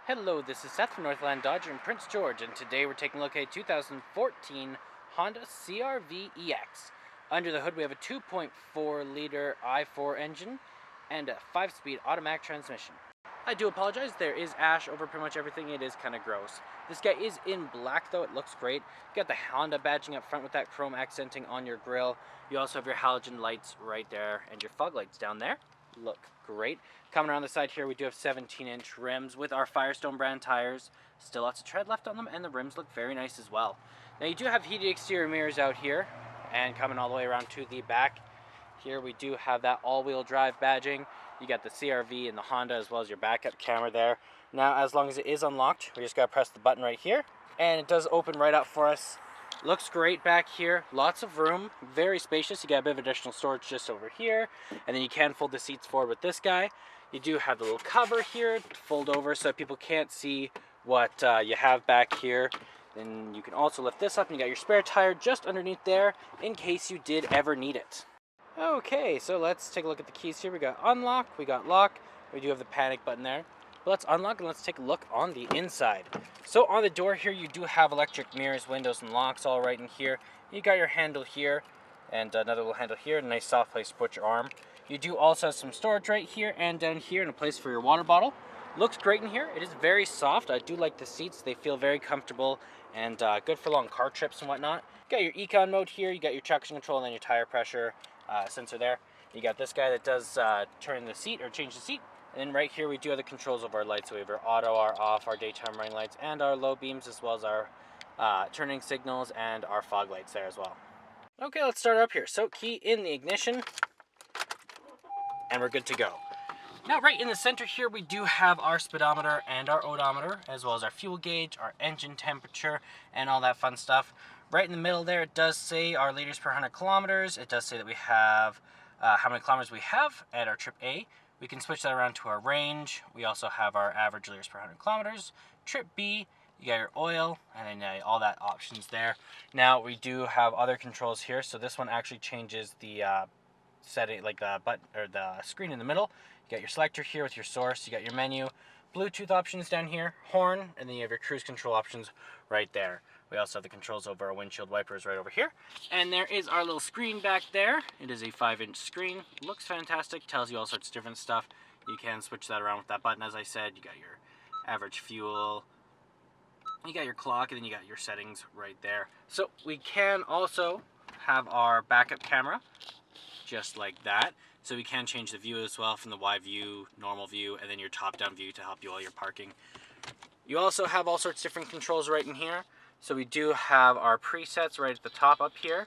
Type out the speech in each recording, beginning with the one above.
Hello, this is Seth from Northland Dodge in Prince George, and today we're taking a look at a 2014 Honda CR-V EX. Under the hood we have a 2.4 liter i4 engine and a 5-speed automatic transmission. I do apologize, there is ash over pretty much everything. It is kind of gross. This guy is in black though, it looks great. You got the Honda badging up front with that chrome accenting on your grille. You also have your halogen lights right there and your fog lights down there. Look great. Coming around the side here, we do have 17-inch rims with our Firestone brand tires. Still lots of tread left on them, and the rims look very nice as well. Now you do have heated exterior mirrors out here, and coming all the way around to the back here, we do have that all-wheel drive badging. You got the CR-V and the Honda as well as your backup camera there. Now, as long as it is unlocked, we just gotta press the button right here, and it does open right up for us. Looks great back here, lots of room, very spacious. You got a bit of additional storage just over here, and then you can fold the seats forward with this guy. You do have the little cover here to fold over so that people can't see what you have back here. Then you can also lift this up and you got your spare tire just underneath there in case you did ever need it. Okay, so let's take a look at the keys here. We got unlock, we got lock, we do have the panic button there. Let's unlock and let's take a look on the inside. So on the door here, you do have electric mirrors, windows, and locks all right in here. You got your handle here and another little handle here, a nice soft place to put your arm. You do also have some storage right here and down here and a place for your water bottle. Looks great in here. It is very soft. I do like the seats. They feel very comfortable and good for long car trips and whatnot. You got your econ mode here. You got your traction control and then your tire pressure sensor there. You got this guy that does turn the seat or change the seat. And then right here we do have the controls of our lights. So we have our auto, our off, our daytime running lights, and our low beams, as well as our turning signals and our fog lights there as well. Okay, let's start up here. So key in the ignition, and we're good to go. Now right in the center here we do have our speedometer and our odometer, as well as our fuel gauge, our engine temperature, and all that fun stuff. Right in the middle there it does say our liters per 100 kilometers. It does say that we have how many kilometers we have at our trip A. We can switch that around to our range. We also have our average liters per 100 kilometers. Trip B, you got your oil, and then all that options there. Now we do have other controls here. So this one actually changes the setting, like the button or the screen in the middle. You got your selector here with your source. You got your menu, Bluetooth options down here, horn, and then you have your cruise control options right there. We also have the controls over our windshield wipers right over here. And there is our little screen back there. It is a 5-inch screen. Looks fantastic. Tells you all sorts of different stuff. You can switch that around with that button, as I said. You got your average fuel. You got your clock, and then you got your settings right there. So we can also have our backup camera, just like that. So we can change the view as well from the wide view, normal view, and then your top-down view to help you while you're parking. You also have all sorts of different controls right in here. So we do have our presets right at the top up here,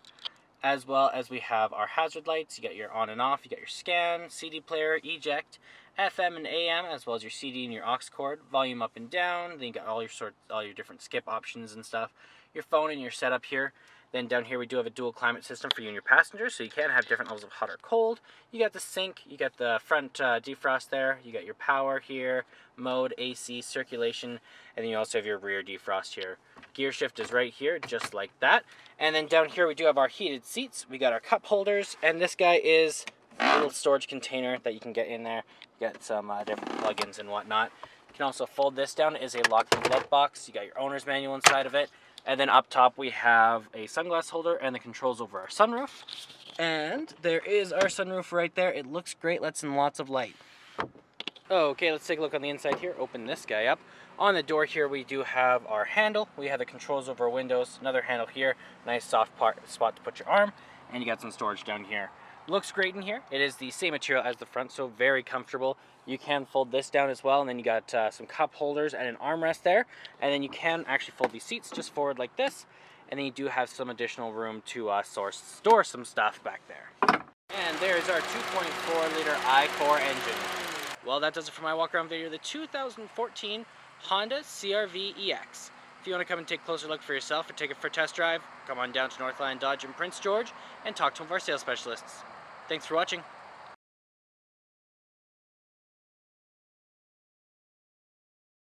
as well as we have our hazard lights. You got your on and off, you got your scan, CD player, eject, FM and AM, as well as your CD and your aux cord, volume up and down. Then you got all your different skip options and stuff. Your phone and your setup here. Then down here we do have a dual climate system for you and your passengers, so you can have different levels of hot or cold. You got the sink, you got the front defrost there, you got your power here, mode, AC, circulation, and then you also have your rear defrost here. Gear shift is right here, just like that. And then down here we do have our heated seats, we got our cup holders, and this guy is a little storage container that you can get in there. You got some different plugins and whatnot. You can also fold this down. It is a lock-in glove box. You got your owner's manual inside of it. And then up top we have a sunglass holder and the controls over our sunroof. And there is our sunroof right there. It looks great, lets in lots of light. Okay, let's take a look on the inside here. Open this guy up. On the door here we do have our handle. We have the controls over our windows. Another handle here. Nice soft spot to put your arm. And you got some storage down here. Looks great in here. It is the same material as the front, so very comfortable. You can fold this down as well, and then you got some cup holders and an armrest there. And then you can actually fold these seats just forward like this. And then you do have some additional room to store some stuff back there. And there's our 2.4 liter i4 engine. Well, that does it for my walk around video of the 2014 Honda CR-V EX. If you want to come and take a closer look for yourself or take it for a test drive, come on down to Northland Dodge in Prince George and talk to one of our sales specialists. Thanks for watching.